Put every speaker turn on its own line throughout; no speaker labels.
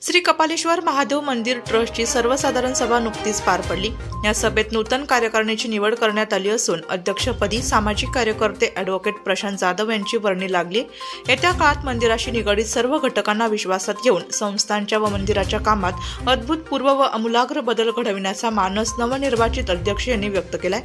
श्री कपालेश्वर महादेव मंदिर ट्रस्टची सर्वसाधारण सभा नुकतीच पार पडली। या सभेत नूतन कार्यकारिणीची निवड करण्यात आली असून अध्यक्षपदी सामाजिक कार्यकर्ते ॲडव्होकेट प्रशांत जाधव यांची वर्णी लागली। येत्या काळात मंदिराशी निगडित सर्व घटकांना विश्वासात घेऊन संस्थांच्या व मंदिराच्या कामात अभूतपूर्व व आमूलाग्र बदल घडविण्याचा मानस नवनिर्वाचित अध्यक्ष यांनी व्यक्त केलाय।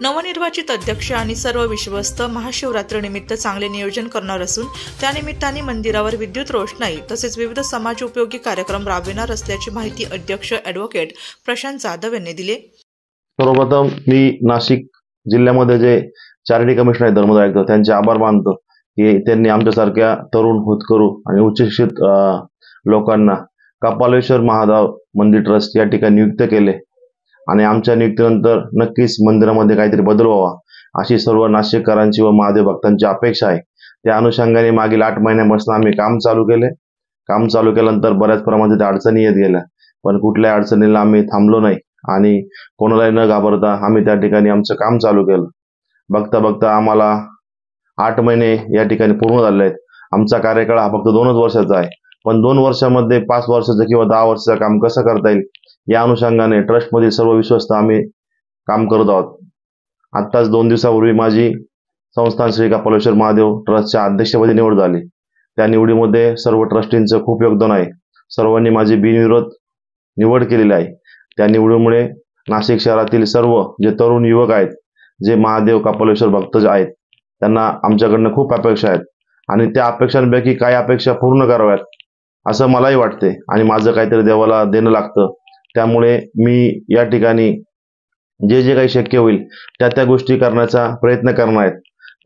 नवनिर्वाचित अध्यक्ष आणि सर्व विश्वस्त महाशिवरात्रीनिमित्त चांगले नियोजन करणार असून त्यानिमित्ताने मंदिरावर विद्युत रोषणाई तसेच विविध समाज उपयोगी कार्यक्रम राबविणार असल्याची माहिती अध्यक्ष ॲडव्होकेट प्रशांत जाधव यांनी दिली।
सर्वप्रथम मी नाशिक जिल्ह्यामध्ये जे चॅरिटी कमिशनर आहेत धर्मदाय आयुक्त त्यांचे आभार मानतो की त्यांनी आमच्यासारख्या तरुण होतकरू आणि उच्च शिक्षित लोकांना कपालेश्वर महादेव मंदिर ट्रस्ट या ठिकाणी नियुक्त केले आणि आमच्या नियुक्तीनंतर नक्कीच मंदिरामध्ये काहीतरी बदल व्हावा अशी सर्व नाशिककरांची व महादेव भक्तांची अपेक्षा आहे। त्या अनुषंगाने मागील 8 महिन्यापासून आम्ही काम चालू केल्यानंतर बऱ्याच प्रमाणात अडचणी येत गेल्या, पण कुठल्याही अडचणीला आम्ही थांबलो नाही आणि कोणालाही न घाबरता आम्ही त्या ठिकाणी आमचं काम चालू केलं। बघता बघता आम्हाला 8 महिने या ठिकाणी पूर्ण झाले आहेत। आमचा कार्यकाळ हा फक्त 2च वर्षाचा आहे, पण 2 वर्षामध्ये 5 वर्षाचं किंवा 10 वर्षाचं काम कसं करता येईल या अनुषंगाने ट्रस्टमधील सर्व विश्वस्त आम्ही काम करत आहोत। आत्ताच 2 दिवसापूर्वी माझी संस्थान श्री कपालेश्वर महादेव ट्रस्टच्या अध्यक्षपदी निवड झाली। त्या निवडीमध्ये सर्व ट्रस्टींचं खूप योगदान आहे। सर्वांनी माझी बिनविरोध निवड केलेली आहे। त्या निवडीमुळे नाशिक शहरातील सर्व जे तरुण युवक आहेत, जे महादेव कपालेश्वर भक्त आहेत, त्यांना आमच्याकडनं खूप अपेक्षा आहेत आणि त्या अपेक्षांपैकी काही अपेक्षा पूर्ण कराव्यात असं मलाही वाटते आणि माझं काहीतरी देवाला देणं लागतं। त्यामुळे मी या ठिकाणी जे काही शक्य होईल त्या गोष्टी करण्याचा प्रयत्न करणार आहे।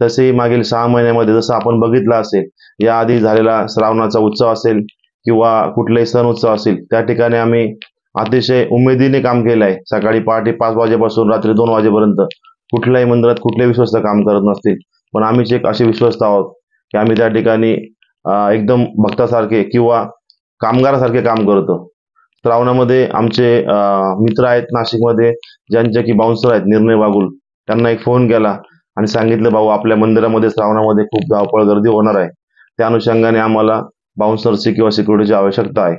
तसेही मागील 6 महिन्यामध्ये जसं आपण बघितलं असेल, याआधी झालेला श्रावणाचा उत्सव असेल किंवा कुठलाही सण उत्सव असेल, त्या ठिकाणी आम्ही अतिशय उमेदीने काम केलं आहे। सकाळी पहाटे 5 वाजेपासून रात्री 2 वाजेपर्यंत कुठल्याही मंदिरात कुठलेही विश्वस्त काम करत नसतील, पण आम्हीच एक असे विश्वस्त आहोत की आम्ही त्या ठिकाणी एकदम भक्तासारखे किंवा कामगारासारखे काम करतो। श्रावणामध्ये आमचे मित्र आहेत नाशिकमध्ये, ज्यांचे की बाउन्सर आहेत निर्णय वागुल, त्यांना एक फोन केला आणि सांगितलं, भाऊ आपल्या मंदिरामध्ये श्रावणामध्ये खूप धावपळ गर्दी होणार आहे, त्या अनुषंगाने आम्हाला बाउन्सरची किंवा सिक्युरिटीची आवश्यकता आहे।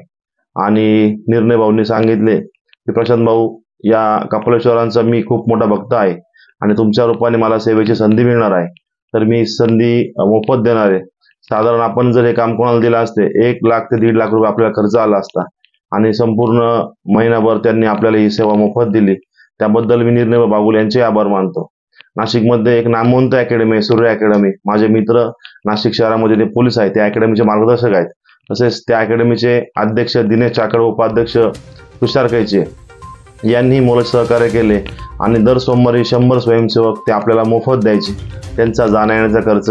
आणि निर्णय भाऊंनी सांगितले की प्रशांत भाऊ, या कपालेश्वरांचा मी खूप मोठा भक्त आहे आणि तुमच्या रूपाने मला सेवेची संधी मिळणार आहे, तर मी संधी मोफत देणार आहे। साधारण आपण जर हे काम कोणाला दिलं असते 1 लाख ते 1.5 लाख रुपये आपल्याला खर्च आला असता आणि संपूर्ण महिनाभर त्यांनी आपल्याला ही सेवा मोफत दिली। त्याबद्दल मी निर्णय बागुल यांचे आभार मानतो। नाशिकमध्ये एक नामवंत अकॅडमी आहे, सूर्य अकॅडमी। माझे मित्र नाशिक शहरामध्ये ते पोलीस आहेत, त्या अकॅडमीचे मार्गदर्शक आहेत। तसेच त्या अकॅडमीचे अध्यक्ष दिनेश चाकड, उपाध्यक्ष तुषार कैचे यांनी मोलाचे सहकार्य केले आणि दर सोमवारी 100 स्वयंसेवक ते आपल्याला मोफत द्यायचे। त्यांचा जाण्यायेण्याचा खर्च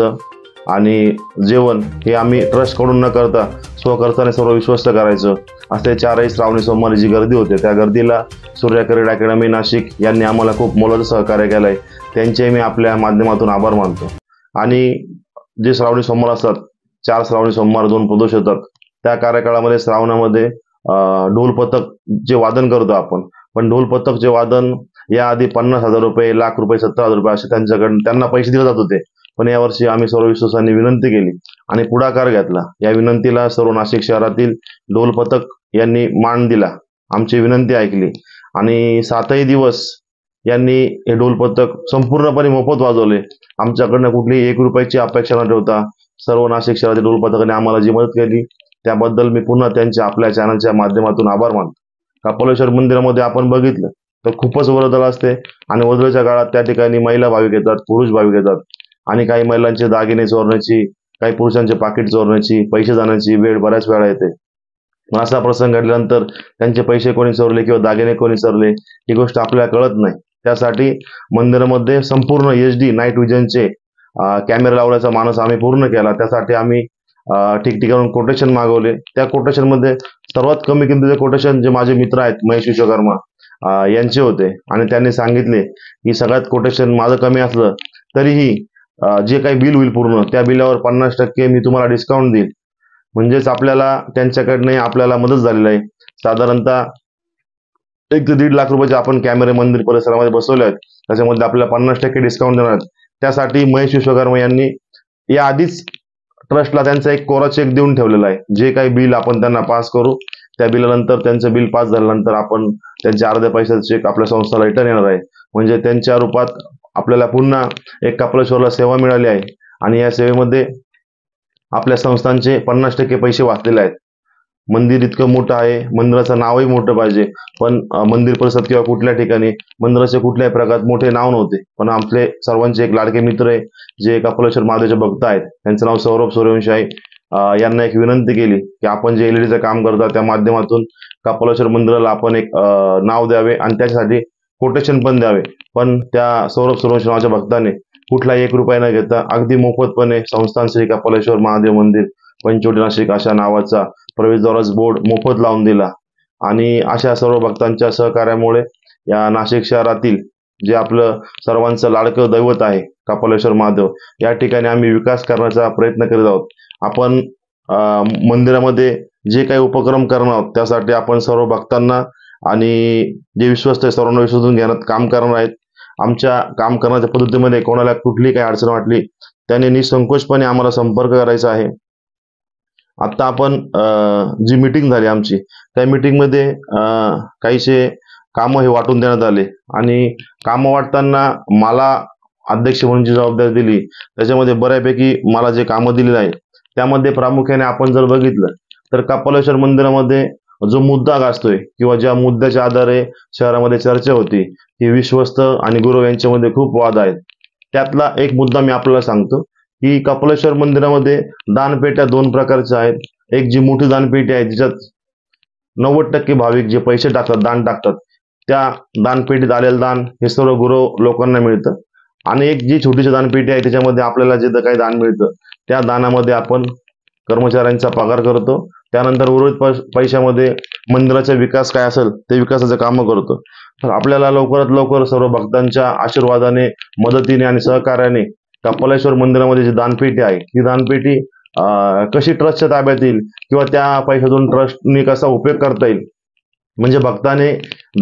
आणि जेवण हे आम्ही ट्रस्टकडून न करता स्वखर्चाने सर्व विश्वस्त करायचं। असे 4 श्रावणी सोमवारी जी गर्दी होते, त्या गर्दीला सूर्य करिअर अकॅडमी नाशिक यांनी आम्हाला खूप मोलाचं सहकार्य केलं आहे, त्यांचे मी आपल्या माध्यमातून आभार मानतो। आणि जे श्रावणी सोमवार असतात, 4 श्रावणी सोमवार 2 प्रदोष होतात, त्या कार्यकाळामध्ये श्रावणामध्ये ढोल पथक जे वादन करतो आपण, पण ढोल पथक जे वादन याआधी 50,000 रुपये, 1 लाख रुपये, 70,000 रुपये असे त्यांना पैसे दिले जात होते, पण यावर्षी आम्ही सर्व विश्वासांनी विनंती केली आणि पुढाकार घेतला। या विनंतीला सर्व नाशिक शहरातील ढोल पथक यांनी मान दिला, आमची विनंती ऐकली आणि 7ही दिवस यांनी हे ढोल पथक संपूर्णपणे मोफत वाजवले। आमच्याकडनं कुठलीही 1 रुपयाची अपेक्षा न ठेवता सर्व नाशिक शहरातील ढोल पथकाने आम्हाला जी मदत केली त्याबद्दल मी पुन्हा त्यांचे आपल्या चॅनलच्या माध्यमातून आभार मानतो। कपालेश्वर मंदिरामध्ये आपण बघितलं तर खूपच वर्दळ असते आणि वर्दळीच्या काळात त्या ठिकाणी महिला भाविक येतात, पुरुष भाविक येतात आणि काही महिलांचे दागिने चोरण्याची, काही पुरुषांचे पाकिट चोरण्याची, पैसे जाण्याची वेळ बऱ्याच वेळा येते। असा प्रसंग घडल्यानंतर त्यांचे पैसे कोणी चोरले किंवा दागिने कोणी चोरले ही गोष्ट आपल्याला कळत नाही। त्यासाठी मंदिरामध्ये संपूर्ण HD नाईट विजनचे कॅमेरा लावण्याचा मानस आम्ही पूर्ण केला। त्यासाठी आम्ही ठिकठिकाणून कोटेशन मागवले। त्या कोटेशनमध्ये सर्वात कमी किमतीचे कोटेशन जे माझे मित्र आहेत महेश विश्वकर्मा यांचे होते आणि त्यांनी सांगितले की सगळ्यात कोटेशन माझं कमी असलं तरीही जे काही बिल होईल पूर्ण त्या बिलावर 50% मी तुम्हाला डिस्काउंट देईल। म्हणजेच आपल्याला त्यांच्याकडनं आपल्याला मदत झालेली आहे। साधारणतः 1 ते 1.5 लाख रुपयाचे आपण कॅमेरे मंदिर परिसरामध्ये बसवले आहेत, त्याच्यामध्ये आपल्याला 50% डिस्काउंट देणार आहेत। त्यासाठी महेश विश्वकर्मा यांनी याआधीच ट्रस्टला त्यांचा एक कोरा चेक देऊन ठेवलेला आहे. जे काही बिल आपण त्यांना पास करू त्या बिलानंतर त्यांचं बिल पास झाल्यानंतर आपण त्यांच्या अर्ध्या पैशाचा चेक आपल्या संस्थेला रिटर्न येणार आहे. म्हणजे त्यांच्या रूपात आपल्याला पुन्हा एक कपालेश्वरला सेवा मिळाली आहे आणि या सेवेमध्ये आपल्या संस्थांचे 50% पैसे वाचलेले आहेत. मंदिर इतकं मोठं आहे, मंदिराचं नावही मोठं पाहिजे, पण मंदिर परिसरात किंवा कुठल्या ठिकाणी मंदिराचे कुठल्याही प्रकारात मोठे नाव नव्हते. पण आपले सर्वांचे एक लाडके मित्र आहे जे कपालेश्वर महादेवचे भक्त आहेत, त्यांचं नाव सौरभ सूर्यवंशी आहे. यांना एक विनंती केली की आपण जे एलईडीचं काम करता त्या माध्यमातून कपालेश्वर मंदिराला आपण एक नाव द्यावे आणि त्याच्यासाठी कोटेशन पण द्यावे. पण त्या सौरभ सूर्यवंशी नावाच्या भक्ताने कुठलाही 1 रुपया न घेता अगदी मोफतपणे संस्थान श्री कपालेश्वर महादेव मंदिर पंचवटी नाशिक अशा नावाचा प्रवेशद्वाराच बोर्ड मोफत लावून दिला. आणि अशा सर्व भक्तांच्या सहकार्यामुळे या नाशिक शहरातील जे आपलं सर्वांचं लाडकं दैवत आहे कपालेश्वर महादेव, या ठिकाणी आम्ही विकास करण्याचा प्रयत्न करीत आहोत. आपण मंदिरामध्ये जे काही उपक्रम करणार आहोत त्यासाठी आपण सर्व भक्तांना आणि जे विश्वस्त आहे सर्वांना विश्वासून घेण्यात काम करणार आहेत. आमच्या काम करण्याच्या पद्धतीमध्ये कोणाला कुठलीही काही अडचण वाटली त्याने निसंकोचपणे आम्हाला संपर्क करायचा आहे. आता आपण जी मीटिंग झाली आमची त्या मीटिंगमध्ये काहीशे कामं हे वाटून देण्यात आले आणि कामं वाटताना मला अध्यक्ष म्हणून जी जबाबदारी दिली त्याच्यामध्ये बऱ्यापैकी मला जे कामं दिलेली आहेत त्यामध्ये प्रामुख्याने आपण जर बघितलं तर कपालेश्वर मंदिरामध्ये जो मुद्दा गाजतोय किंवा ज्या मुद्द्याच्या आधारे शहरामध्ये चर्चा होती की विश्वस्त आणि गुरव यांच्यामध्ये खूप वाद आहेत, त्यातला एक मुद्दा मी आपल्याला सांगतो की कपालेश्वर मंदिरामध्ये दानपेट्या 2 प्रकारच्या आहेत. एक जी मोठी दानपेटी आहे जिच्यात 90% भाविक जे पैसे टाकतात, दान टाकतात, त्या दानपेटीत आलेलं दान हे सर्व गुरव लोकांना मिळतं. आणि एक जी छोटीशी दानपेटी आहे त्याच्यामध्ये आपल्याला जे काही दान मिळतं त्या दानामध्ये आपण कर्मचाऱ्यांचा पगार करतो. त्यानंतर उर्वरित पैशामध्ये मंदिराचा विकास काय असेल ते विकासाचं कामं करतो. तर आपल्याला लवकरात लवकर सर्व भक्तांच्या आशीर्वादाने, मदतीने आणि सहकार्याने कपालेश्वर मंदिरामध्ये जी दानपेटी आहे ती दानपेटी कशी ट्रस्टच्या ताब्यात येईल किंवा त्या पैशातून ट्रस्टने कसा उपयोग करता येईल, म्हणजे भक्ताने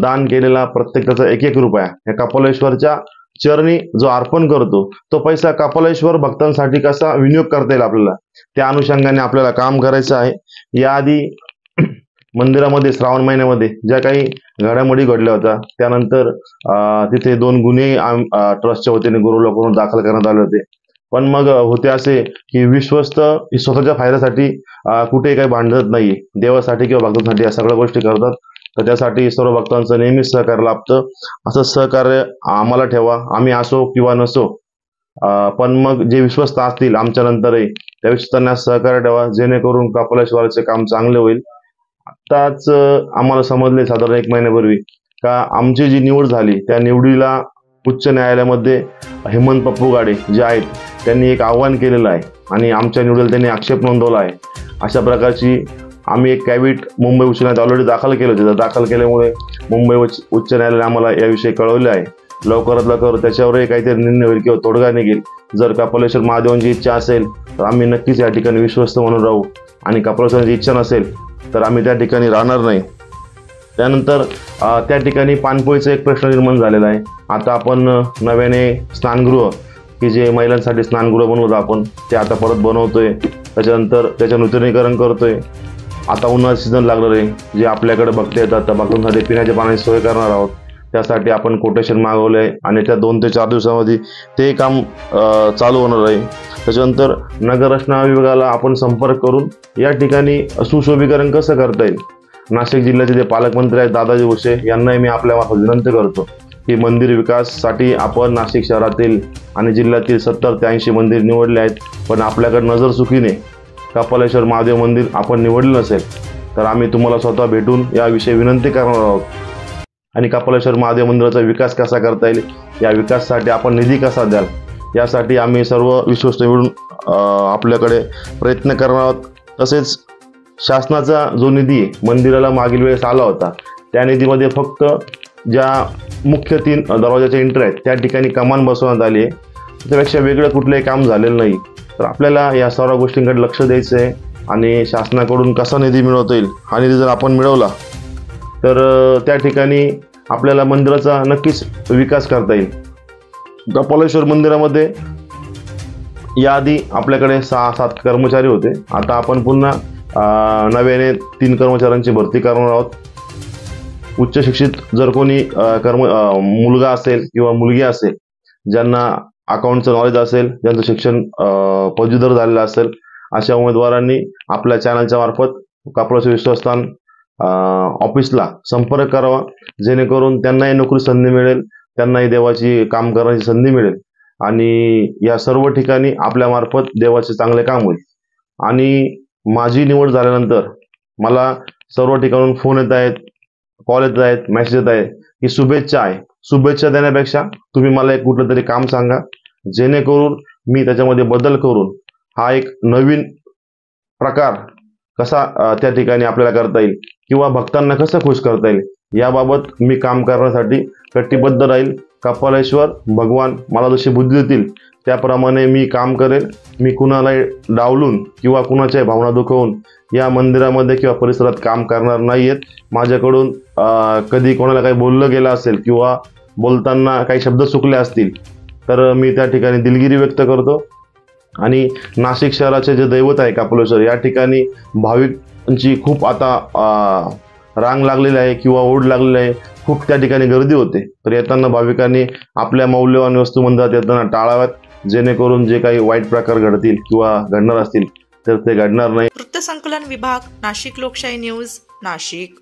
दान केलेला प्रत्येक त्याचा 1-1 रुपया या कपालेश्वरच्या चरणी जो अर्पण करतो तो पैसा कपालेश्वर भक्तांसाठी कसा विनियोग करता येईल आपल्याला, त्या अनुषंगाने आपल्याला काम करायचं आहे. याआधी मंदिरामध्ये श्रावण महिन्यामध्ये ज्या काही घडामोडी घडल्या होत्या त्यानंतर तिथे 2 गुन्हे ट्रस्टच्या वतीने गुरु लोकांकडून दाखल करण्यात आले होते. पण मग होते असे की विश्वस्त स्वतःच्या फायद्यासाठी कुठेही काही भांडत नाही, देवासाठी किंवा भक्तांसाठी या सगळ्या गोष्टी करतात. तर त्यासाठी सर्व भक्तांचं नेहमीच सहकार्य लाभतं. असं सहकार्य आम्हाला ठेवा, आम्ही असो किंवा नसो, पण मग जे विश्वस्त असतील आमच्या नंतरही त्या विश्वस्तांना सहकार्य ठेवा जेणेकरून कपालेश्वराचे काम चांगले होईल. आत्ताच आम्हाला समजले साधारण 1 महिन्यापूर्वी का आमची जी निवड झाली त्या निवडीला उच्च न्यायालयामध्ये हेमंत पप्पू गाडे जे आहेत त्यांनी एक आव्हान केलेलं आहे आणि आमच्या निवडीला त्यांनी आक्षेप नोंदवला आहे. अशा प्रकारची आम्ही एक कॅविट मुंबई उच्च न्यायालयात ऑलरेडी दाखल केलं होतं. दाखल केल्यामुळे मुंबई उच्च न्यायालयाने आम्हाला याविषयी कळवले आहे. लवकरात लवकर त्याच्यावरही काहीतरी निर्णय होईल किंवा तोडगा निघेल. जर कपालेश्वर महादेवांची इच्छा असेल तर आम्ही नक्कीच या ठिकाणी विश्वस्त म्हणून राहू आणि कपालेश्वरांची इच्छा नसेल तर आम्ही त्या ठिकाणी राहणार नाही. त्यानंतर त्या ठिकाणी पाणपोईचा एक प्रश्न निर्माण झालेला आहे. आता आपण नव्याने स्नानगृह की जे महिलांसाठी स्नानगृह बनवतो आपण ते आता परत बनवतोय. त्याच्यानंतर त्याचं नूतनीकरण करतोय. आता उन्हाळा सीझन लागणार आहे, जे आपल्याकडे भक्त येतात त्या भक्तांसाठी पिण्याच्या पाण्याची सोय करणार आहोत. त्यासाठी आपण कोटेशन मागवलं आहे आणि त्या 2 ते 4 दिवसामध्ये ते काम चालू होणार आहे. त्याच्यानंतर नगररचना विभागाला आपण संपर्क करून या ठिकाणी सुशोभीकरण कसं करता येईल. नाशिक जिल्ह्याचे जे पालकमंत्री आहेत दादाजी भुसे यांनाही मी आपल्या विनंती करतो की मंदिर विकासासाठी आपण नाशिक शहरातील आणि जिल्ह्यातील 70 ते 80 मंदिर निवडले आहेत, पण आपल्याकडे नजर चुकीने कपालेश्वर महादेव मंदिर आपण निवडलं नसेल तर आम्ही तुम्हाला स्वतः भेटून याविषयी विनंती करणार आहोत. आणि कपालेश्वर महादेव मंदिराचा विकास कसा करता येईल, या विकासासाठी आपण निधी कसा द्याल, यासाठी आम्ही सर्व विश्वस्त मिळून आपल्याकडे प्रयत्न करणार आहोत. तसेच शासनाचा जो निधी मंदिराला मागील वेळेस आला होता त्या निधीमध्ये फक्त ज्या मुख्य 3 दरवाजाच्या एंट्री आहेत त्या ठिकाणी कमान बसवण्यात आली आहे. त्यापेक्षा वेगळं कुठलंही काम झालेलं नाही. तर आपल्याला या सर्व गोष्टींकडे लक्ष द्यायचं आहे आणि शासनाकडून कसा निधी मिळवता येईल हा निधी जर आपण मिळवला तर त्या ठिकाणी आपल्याला मंदिराचा नक्कीच विकास करता येईल. कपालेश्वर मंदिरामध्ये याआधी आपल्याकडे 6-7 कर्मचारी होते. आता आपण पुन्हा नव्याने 3 कर्मचाऱ्यांची भरती करणार आहोत. उच्च शिक्षित जर कोणी मुलगा असेल किंवा मुलगी असेल, ज्यांना अकाउंटचं नॉलेज असेल, ज्यांचं शिक्षण पदवीधर झालेलं असेल, अशा उमेदवारांनी आपल्या चॅनलच्या मार्फत कापडोशी विश्वस्तान ऑफिसला संपर्क करावा, जेणेकरून त्यांनाही नोकरी संधी मिळेल, त्यांनाही देवाची काम करण्याची संधी मिळेल आणि या सर्व ठिकाणी आपल्या मार्फत देवाचे चांगले काम होईल. आणि माझी निवड झाल्यानंतर मला सर्व ठिकाणून फोन येत आहेत, कॉल येत आहेत, मेसेज येत आहेत की शुभेच्छा आहे. शुभेच्छा देण्यापेक्षा तुम्ही मला एक कुठलं तरी काम सांगा, जेणेकरून मी त्याच्यामध्ये बदल करून हा एक नवीन प्रकार कसा त्या ठिकाणी आपल्याला करता येईल किंवा भक्तांना कसं खुश करता येईल, याबाबत मी काम करण्यासाठी कटिबद्ध राहील. कपालेश्वर भगवान मला जशी बुद्धी देतील त्याप्रमाणे मी काम करेल. मी कुणालाही डावलून किंवा कुणाच्याही भावना दुखवून या मंदिरामध्ये किंवा परिसरात काम करणार नाही आहेत. माझ्याकडून कधी कोणाला काही बोललं गेलं असेल किंवा बोलताना काही शब्द चुकले असतील तर मी त्या ठिकाणी दिलगिरी व्यक्त करतो. आणि नाशिक शहराचे जे दैवत आहे कपालेश्वर, या ठिकाणी भाविकांची खूप आता रांग लागलेली आहे किंवा ओढ लागलेली आहे. खूप त्या ठिकाणी गर्दी होते. तर येताना भाविकांनी आपल्या मौल्यवान वस्तू मंदिरात येताना टाळाव्यात, जेणेकरून जे काही वाईट प्रकार घडतील किंवा घडणार असतील तर ते घडणार नाही.
वृत्तसंकलन विभाग, नाशिक लोकशाही न्यूज, नाशिक.